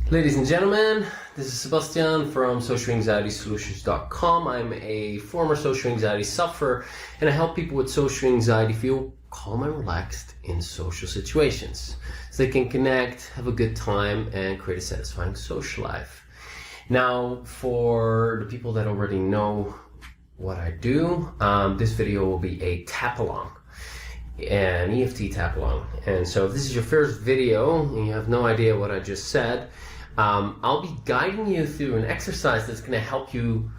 Ladies and gentlemen, this is Sebastian from socialanxietysolutions.com. I'm a former social anxiety sufferer, and I help people with social anxiety feel calm and relaxed in social situations so they can connect, have a good time, and create a satisfying social life. Now, for the people that already know what I do, this video will be a tap-along. An EFT tap-along. And so if this is your first video and you have no idea what I just said, I'll be guiding you through an exercise that's going to help you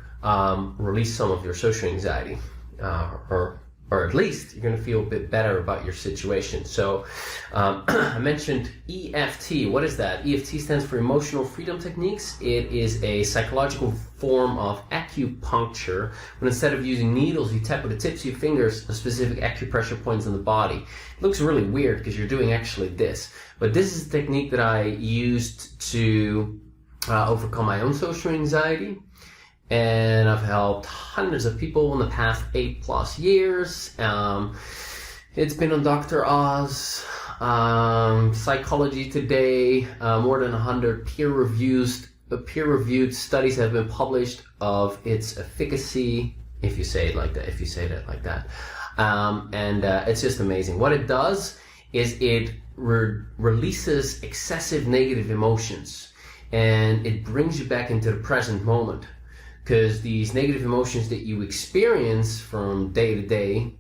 release some of your social anxiety, or at least you're going to feel a bit better about your situation. So I mentioned EFT. What is that? EFT stands for Emotional Freedom Techniques. It is a psychological form of acupuncture when instead of using needles, you tap with the tips of your fingers a specific acupressure points in the body. It looks really weird because you're doing actually this. But this is a technique that I used to overcome my own social anxiety. And I've helped hundreds of people in the past 8+ years. It's been on Dr. Oz, Psychology Today, more than 100 peer-reviewed studies have been published of its efficacy, if you say it like that, it's just amazing. What it does is it releases excessive negative emotions, and it brings you back into the present moment. Because these negative emotions that you experience from day to day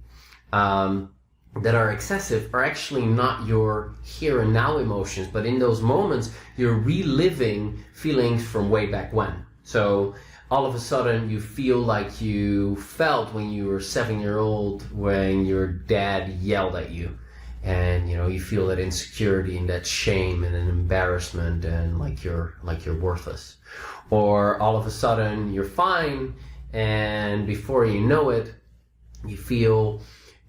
that are excessive are actually not your here and now emotions, but in those moments you're reliving feelings from way back when. So all of a sudden you feel like you felt when you were 7-year-old when your dad yelled at you, and you feel that insecurity and that shame and an embarrassment and like you're worthless. Or all of a sudden you're fine, and before you know it, you feel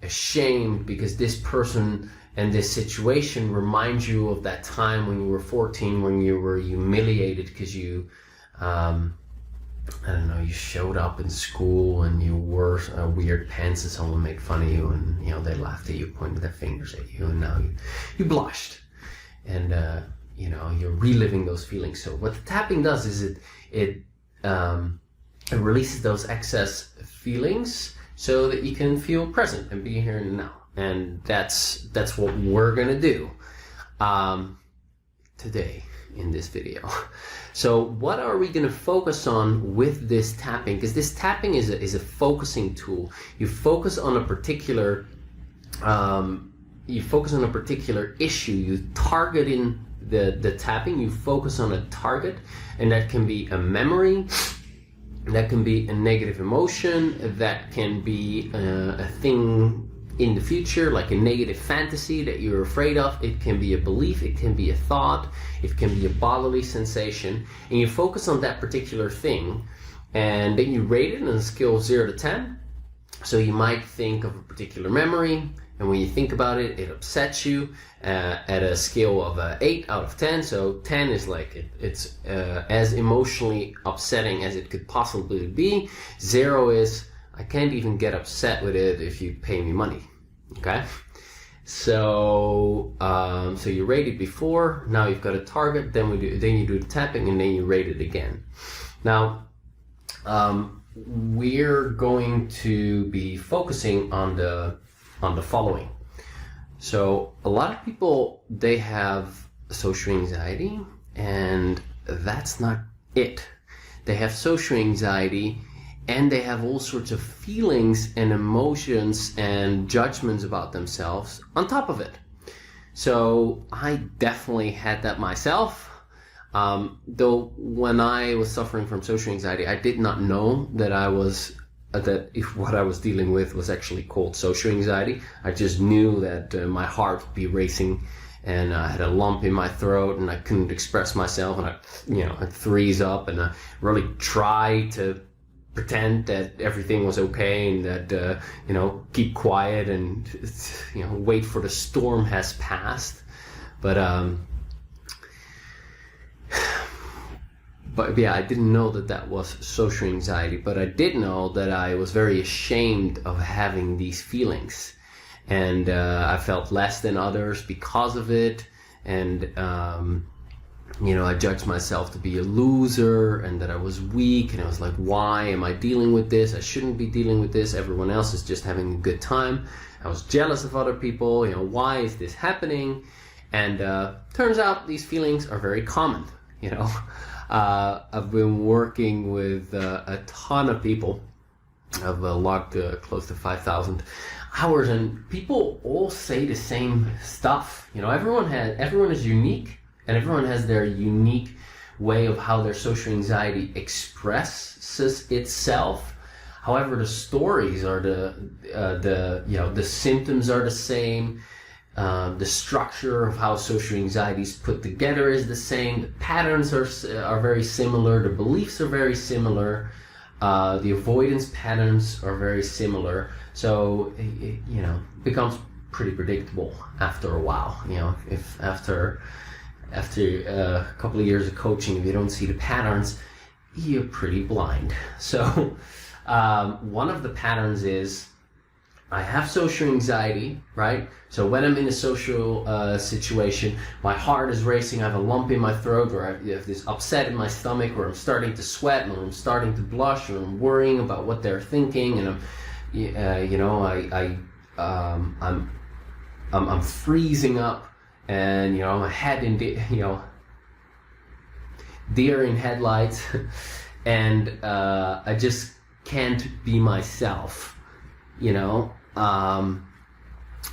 ashamed because this person and this situation reminds you of that time when you were 14 when you were humiliated because you, you showed up in school and you wore weird pants and someone made fun of you, and they laughed at you, pointed their fingers at you, and now you blushed. And you're reliving those feelings. So what the tapping does is it releases those excess feelings so that you can feel present and be here and now. And that's what we're gonna do today in this video. So what are we gonna focus on with this tapping? Because this tapping is a focusing tool. You focus on a particular issue. You target in the tapping, you focus on a target, and that can be a memory, that can be a negative emotion, that can be a thing in the future, like a negative fantasy that you're afraid of. It can be a belief, it can be a thought, it can be a bodily sensation, and you focus on that particular thing, and then you rate it on a scale of 0 to 10. So you might think of a particular memory, and when you think about it, it upsets you at a scale of 8 out of 10. So 10 is like it's as emotionally upsetting as it could possibly be. 0 is I can't even get upset with it if you pay me money. Okay, so so you rate it before. Now you've got a target. Then you do the tapping, and then you rate it again. Now we're going to be focusing on the following. So a lot of people, they have social anxiety, and that's not it. They have social anxiety, and they have all sorts of feelings and emotions and judgments about themselves on top of it. So I definitely had that myself. Though when I was suffering from social anxiety, I did not know that if what I was dealing with was actually called social anxiety. I just knew that my heart would be racing, and I had a lump in my throat, and I couldn't express myself, and I'd freeze up, and I really tried to pretend that everything was okay, and that keep quiet and wait for the storm has passed. But yeah, I didn't know that was social anxiety, but I did know that I was very ashamed of having these feelings, and I felt less than others because of it, and I judged myself to be a loser and that I was weak, and I was like, why am I dealing with this? I shouldn't be dealing with this. Everyone else is just having a good time. I was jealous of other people. Why is this happening? And turns out these feelings are very common. I've been working with a ton of people. I've logged close to 5,000 hours, and people all say the same stuff. Everyone is unique, and everyone has their unique way of how their social anxiety expresses itself. However, the stories are the symptoms are the same. The structure of how social anxiety is put together is the same. The patterns are very similar. The beliefs are very similar. The avoidance patterns are very similar. So it becomes pretty predictable after a while. If after a couple of years of coaching, if you don't see the patterns, you're pretty blind. So one of the patterns is, I have social anxiety, right? So when I'm in a social situation, my heart is racing, I have a lump in my throat, or I have this upset in my stomach, or I'm starting to sweat, or I'm starting to blush, or I'm worrying about what they're thinking, and I'm freezing up, and my head in deer in headlights, and I just can't be myself.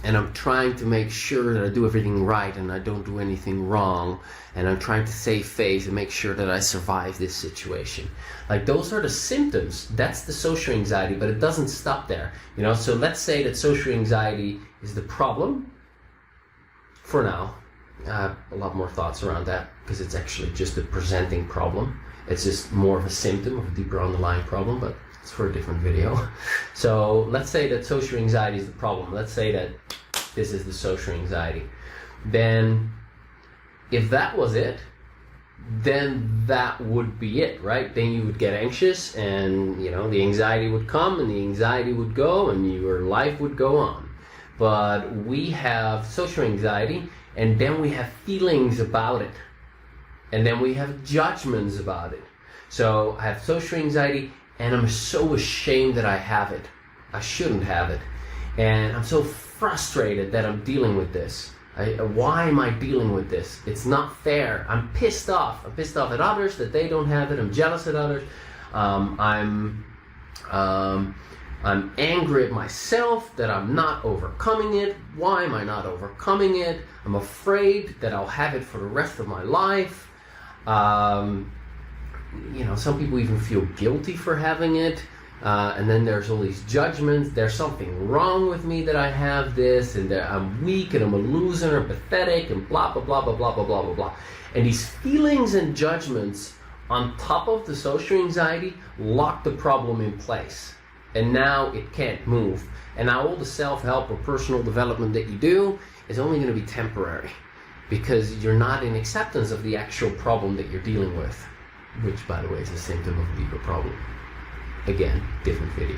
And I'm trying to make sure that I do everything right and I don't do anything wrong, and I'm trying to save face and make sure that I survive this situation. Like, those are the symptoms. That's the social anxiety, but it doesn't stop there. So let's say that social anxiety is the problem for now. I have a lot more thoughts around that, because it's actually just a presenting problem. It's just more of a symptom of a deeper underlying problem, but it's for a different video. So let's say that social anxiety is the problem. Let's say that this is the social anxiety. Then if that was it, then that would be it, right? Then you would get anxious, and the anxiety would come and the anxiety would go, and your life would go on. But we have social anxiety, and then we have feelings about it, and then we have judgments about it. So I have social anxiety, and I'm so ashamed that I have it. I shouldn't have it. And I'm so frustrated that I'm dealing with this. Why am I dealing with this? It's not fair. I'm pissed off. I'm pissed off at others that they don't have it. I'm jealous at others. I'm angry at myself that I'm not overcoming it. Why am I not overcoming it? I'm afraid that I'll have it for the rest of my life. Some people even feel guilty for having it. And then there's all these judgments. There's something wrong with me that I have this, and that I'm weak, and I'm a loser, and pathetic, and blah, blah, blah, blah, blah, blah, blah, blah, blah. And these feelings and judgments on top of the social anxiety lock the problem in place. And now it can't move. And now all the self-help or personal development that you do is only going to be temporary, because you're not in acceptance of the actual problem that you're dealing with, which, by the way, is a symptom of a deeper problem. Again, different video.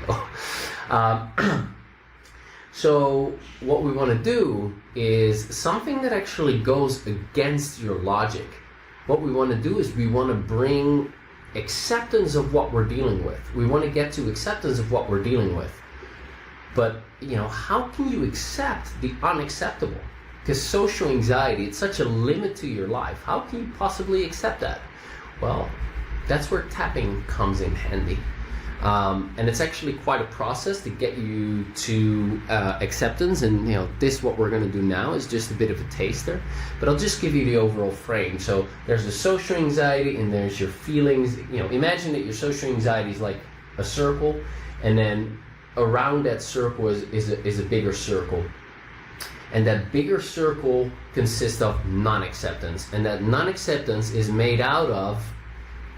So what we want to do is something that actually goes against your logic. What we want to do is we want to bring acceptance of what we're dealing with. We want to get to acceptance of what we're dealing with. But, how can you accept the unacceptable? Because social anxiety, it's such a limit to your life. How can you possibly accept that? Well, that's where tapping comes in handy. And it's actually quite a process to get you to acceptance. And what we're going to do now is just a bit of a taster, but I'll just give you the overall frame. So there's the social anxiety, and there's your feelings. Imagine that your social anxiety is like a circle, and then around that circle is a bigger circle, and that bigger circle consists of non-acceptance, and that non-acceptance is made out of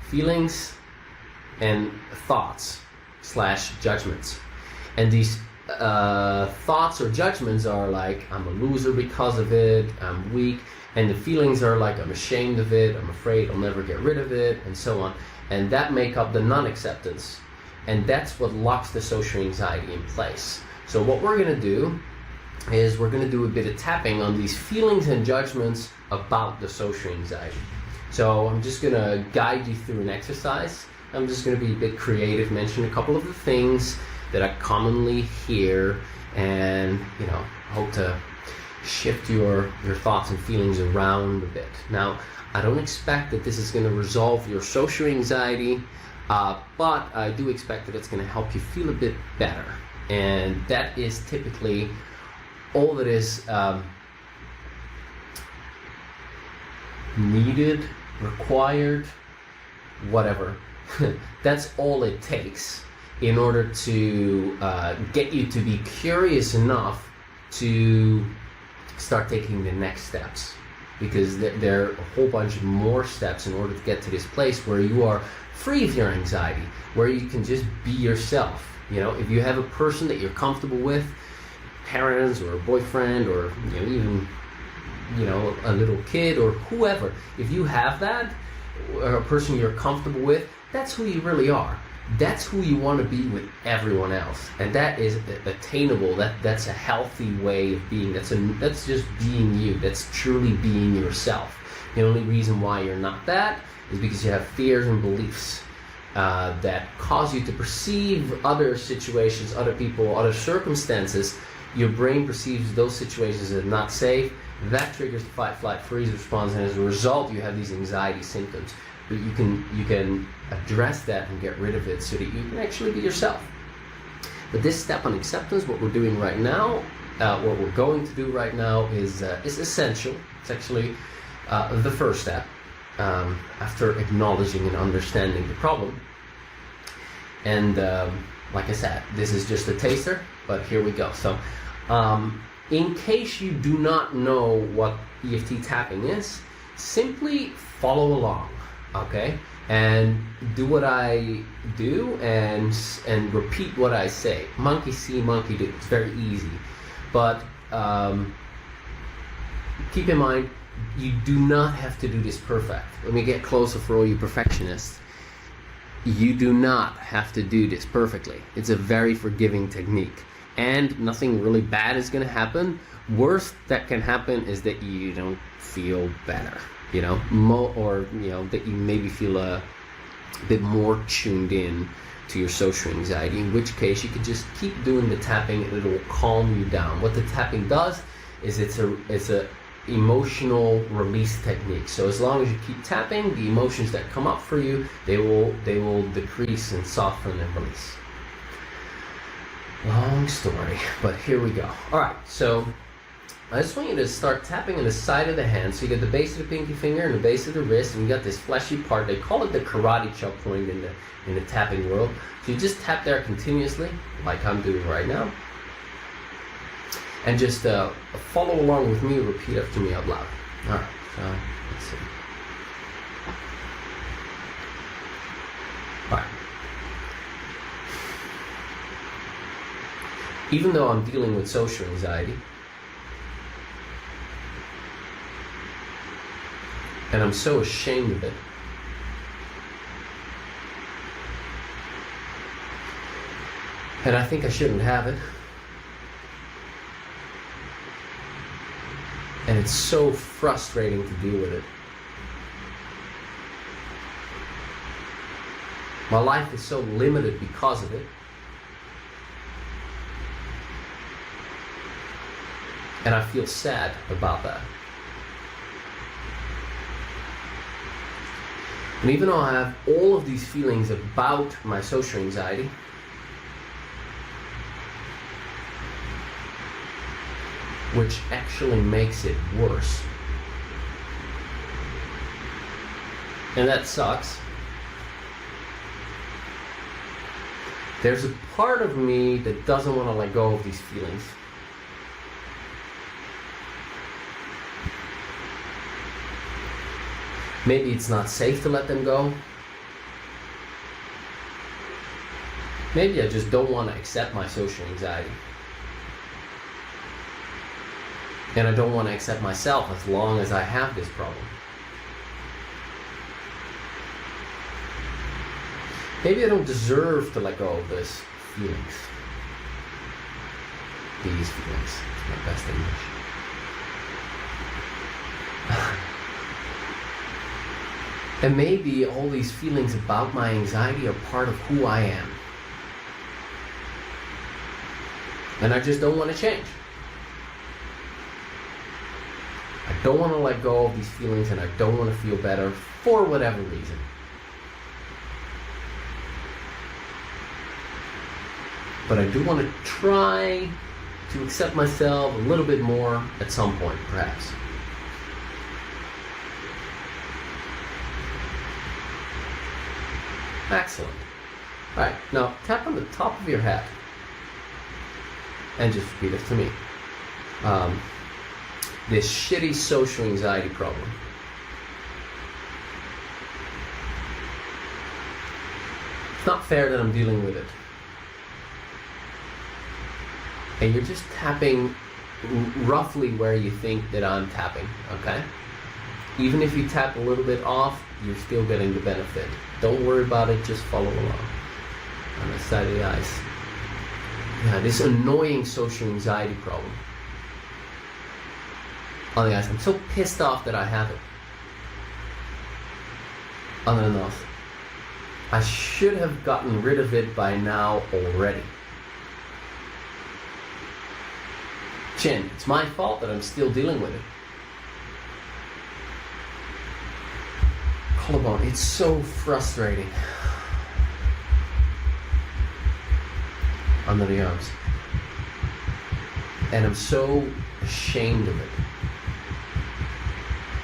feelings and thoughts / judgments. And these thoughts or judgments are like, I'm a loser because of it, I'm weak, and the feelings are like, I'm ashamed of it, I'm afraid I'll never get rid of it, and so on. And that make up the non-acceptance, and that's what locks the social anxiety in place. So what we're going to do is we're going to do a bit of tapping on these feelings and judgments about the social anxiety. So I'm just going to guide you through an exercise. I'm just going to be a bit creative, mention a couple of the things that I commonly hear, and hope to shift your thoughts and feelings around a bit. Now, I don't expect that this is going to resolve your social anxiety, but I do expect that it's going to help you feel a bit better. And that is typically all that is needed, required, whatever. That's all it takes in order to get you to be curious enough to start taking the next steps. Because there are a whole bunch more steps in order to get to this place where you are free of your anxiety, where you can just be yourself. If you have a person that you're comfortable with, parents or a boyfriend, or even a little kid or whoever, if you have that, or a person you're comfortable with, that's who you really are. That's who you want to be with everyone else, and that is attainable. That's a healthy way of being. That's just being you. That's truly being yourself. The only reason why you're not that is because you have fears and beliefs that cause you to perceive other situations, other people, other circumstances. Your brain perceives those situations as not safe. That triggers the fight, flight, freeze response, and as a result, you have these anxiety symptoms. But you can address that and get rid of it so that you can actually be yourself. But this step on acceptance, what we're doing right now, what we're going to do right now is essential. It's actually the first step after acknowledging and understanding the problem. And like I said, this is just a taster, but here we go. So in case you do not know what EFT tapping is, simply follow along. Okay, and do what I do and repeat what I say. Monkey see, monkey do. It's very easy, but keep in mind, you do not have to do this perfect. Let me get closer for all you perfectionists. You do not have to do this perfectly. It's a very forgiving technique, and nothing really bad is going to happen. Worst that can happen is that you don't feel better. Or that you maybe feel a bit more tuned in to your social anxiety, in which case you could just keep doing the tapping and it will calm you down. What the tapping does is it's a emotional release technique. So as long as you keep tapping, the emotions that come up for you, they will decrease and soften and release. Long story, but here we go. All right, so I just want you to start tapping on the side of the hand. So you get the base of the pinky finger and the base of the wrist, and you got this fleshy part. They call it the karate chop point in the tapping world. So you just tap there continuously, like I'm doing right now. And just follow along with me, repeat after me out loud. All right, so let's see. All right. Even though I'm dealing with social anxiety, and I'm so ashamed of it, and I think I shouldn't have it, and it's so frustrating to deal with it. My life is so limited because of it. And I feel sad about that. And even though I have all of these feelings about my social anxiety, which actually makes it worse, and that sucks, there's a part of me that doesn't want to let go of these feelings. Maybe it's not safe to let them go. Maybe I just don't want to accept my social anxiety. And I don't want to accept myself as long as I have this problem. Maybe I don't deserve to let go of these feelings. These feelings. It's my best English. And maybe all these feelings about my anxiety are part of who I am. And I just don't want to change. I don't want to let go of these feelings, and I don't want to feel better for whatever reason. But I do want to try to accept myself a little bit more at some point, perhaps. Excellent. Alright, now tap on the top of your head and just repeat it to me. This shitty social anxiety problem. It's not fair that I'm dealing with it. And you're just tapping roughly where you think that I'm tapping, okay? Even if you tap a little bit off, you're still getting the benefit. Don't worry about it, just follow along. On the side of the eyes. Yeah, this annoying social anxiety problem. On the eyes, I'm so pissed off that I have it. On the nose. I should have gotten rid of it by now already. Chin, it's my fault that I'm still dealing with it. Collarbone, it's so frustrating. Under the arms. And I'm so ashamed of it.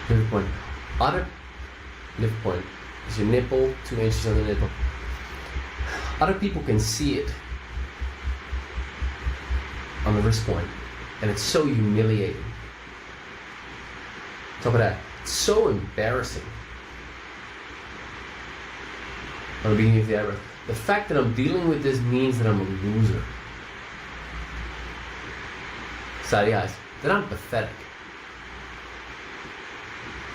Liver point. Other liver point is your nipple, 2 inches on the nipple. Other people can see it on the wrist point, and it's so humiliating. Top of that, it's so embarrassing. On the beginning of the eyebrow. The fact that I'm dealing with this means that I'm a loser. Side of the eyes, that I'm pathetic.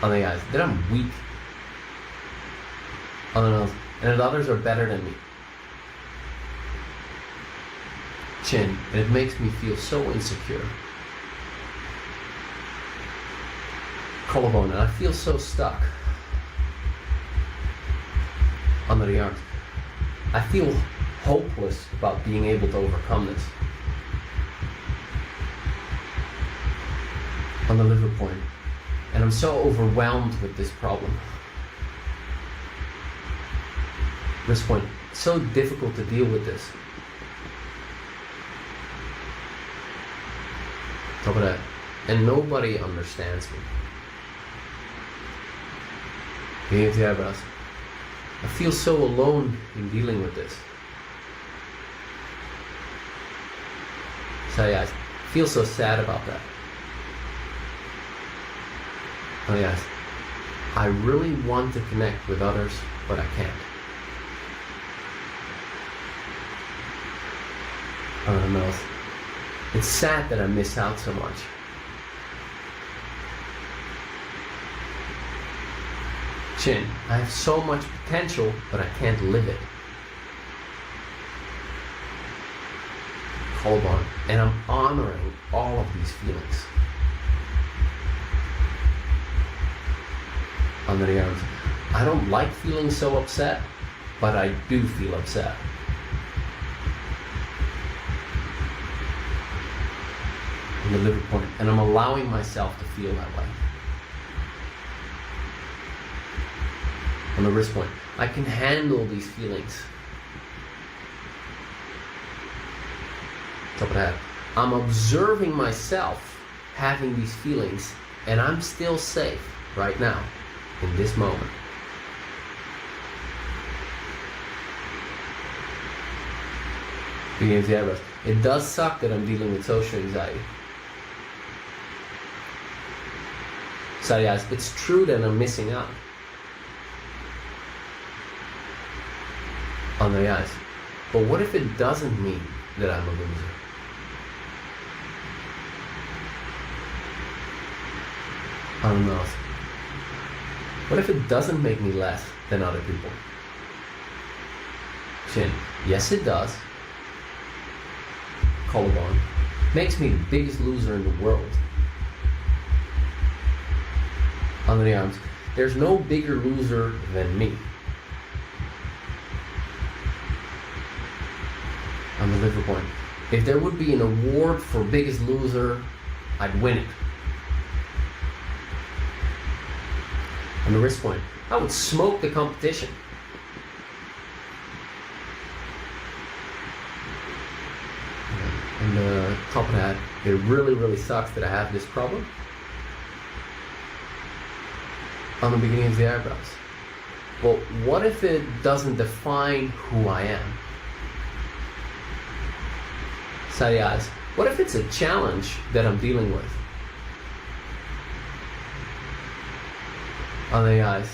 On the eyes, that I'm weak. On the nose, and that others are better than me. Chin, and it makes me feel so insecure. Collarbone, and I feel so stuck. Under the arms, I feel hopeless about being able to overcome this. On the liver point, and I'm so overwhelmed with this problem. Wrist point, it's so difficult to deal with this. Top of that, and nobody understands me. Beginning of the eyebrows, I feel so alone in dealing with this. Side eyes, I feel so sad about that. Oh yes, I really want to connect with others, but I can't. I don't know. It's sad that I miss out so much. Chin, I have so much potential, but I can't live it. Collarbone, and I'm honoring all of these feelings. Under the arms, I don't like feeling so upset, but I do feel upset. On the liver point, and I'm allowing myself to feel that way. On the wrist point, I can handle these feelings. Top of that, I'm observing myself having these feelings, and I'm still safe right now, in this moment. Beginning of the eyebrows. It does suck that I'm dealing with social anxiety. Side of the eyes, it's true that I'm missing out. On the eyes. But what if it doesn't mean that I'm a loser? On the nose. What if it doesn't make me less than other people? Chin. Yes, it does. Collarbone. Makes me the biggest loser in the world. Under the arms. there's no bigger loser than me. On the liver point, if there would be an award for biggest loser, I'd win it. On the wrist point, I would smoke the competition. And the top of that, it really, really sucks that I have this problem. On the beginning of the eyebrows. Well, what if it doesn't define who I am? Side eyes. What if it's a challenge that I'm dealing with? On the eyes.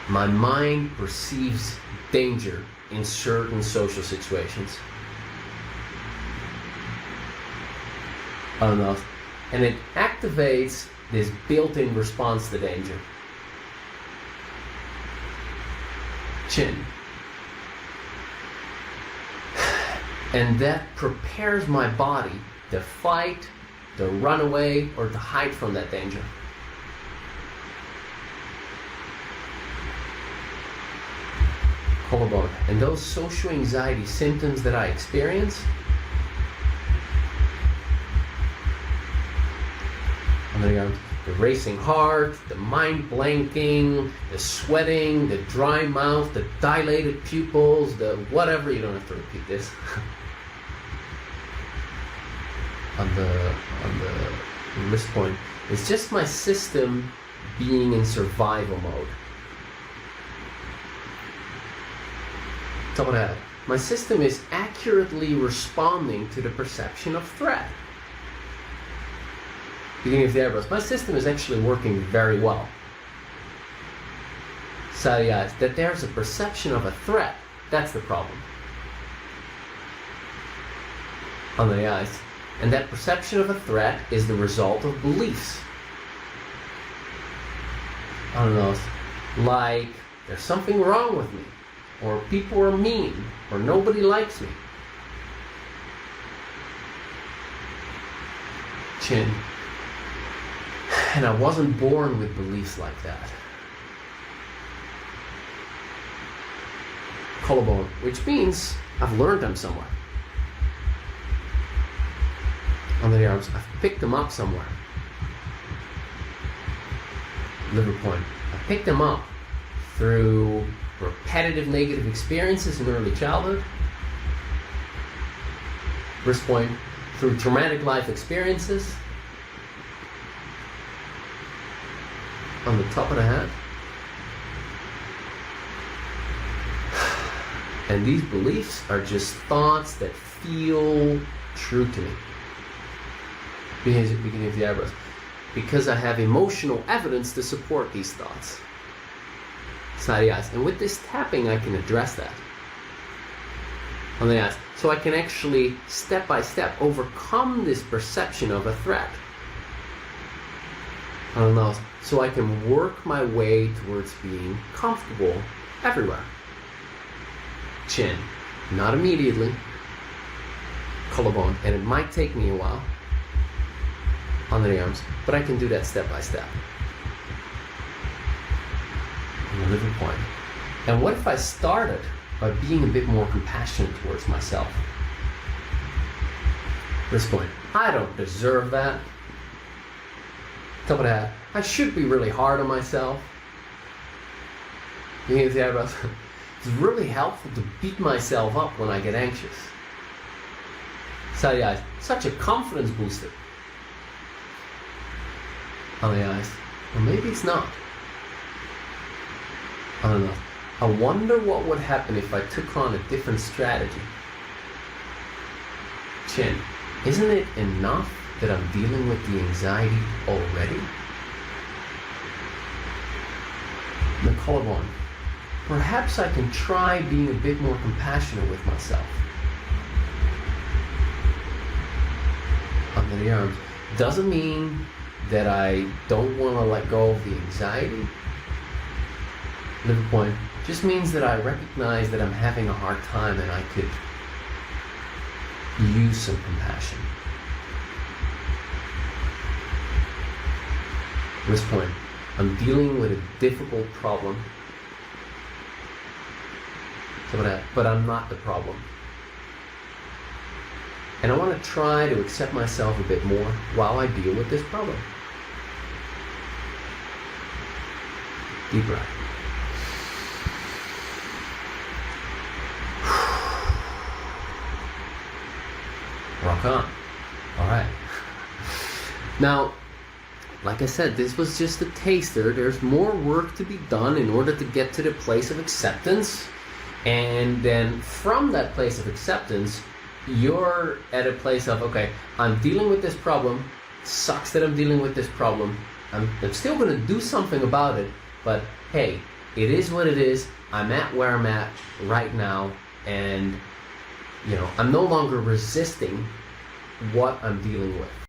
My mind perceives danger in certain social situations. I don't know. And it activates this built-in response to danger. Chin. And that prepares my body to fight, to run away, or to hide from that danger. Collarbone. And those social anxiety symptoms that I experience, the racing heart, the mind blanking, the sweating, the dry mouth, the dilated pupils, the whatever, you don't have to repeat this. on the wrist point, it's just my system being in survival mode. Top of that, my system is accurately responding to the perception of threat. Beginning of the eyebrows. My system is actually working very well. Side of the eyes. That there's a perception of a threat. That's the problem. Under the eyes. And that perception of a threat is the result of beliefs. I don't know. Like, there's something wrong with me. Or people are mean. Or nobody likes me. Chin. And I wasn't born with beliefs like that. Collarbone, which means I've learned them somewhere. Under the arms, I've picked them up somewhere. Liver point, I picked them up through repetitive negative experiences in early childhood. Wrist point, through traumatic life experiences. On the top of the head. And these beliefs are just thoughts that feel true to me. Beginning of the eyebrows. Because I have emotional evidence to support these thoughts. Side of the eyes. And with this tapping, I can address that. On the eyes. So I can actually, step by step, overcome this perception of a threat. On the nose. So I can work my way towards being comfortable everywhere. Chin. Not immediately. Collarbone. And it might take me a while. Under the arms. But I can do that step by step. And the liver point. And what if I started by being a bit more compassionate towards myself? Wrist point. I don't deserve that. Top of the hat. I should be really hard on myself. Beginning of the eyebrows. It's really helpful to beat myself up when I get anxious. Side of the eyes. Such a confidence booster. On the eyes. Or maybe it's not. I don't know. I wonder what would happen if I took on a different strategy. Chin. Isn't it enough that I'm dealing with the anxiety already? The collarbone. Perhaps I can try being a bit more compassionate with myself. Under the arms. Doesn't mean that I don't want to let go of the anxiety. Liver point. Just means that I recognize that I'm having a hard time and I could use some compassion. At this point, I'm dealing with a difficult problem, but I'm not the problem. And I want to try to accept myself a bit more while I deal with this problem. Deep breath. Rock on. All right. Now, like I said, this was just a taster. There's more work to be done in order to get to the place of acceptance. And then from that place of acceptance, you're at a place of, okay, I'm dealing with this problem. Sucks that I'm dealing with this problem. I'm still going to do something about it. But hey, it is what it is. I'm at where I'm at right now. And, I'm no longer resisting what I'm dealing with.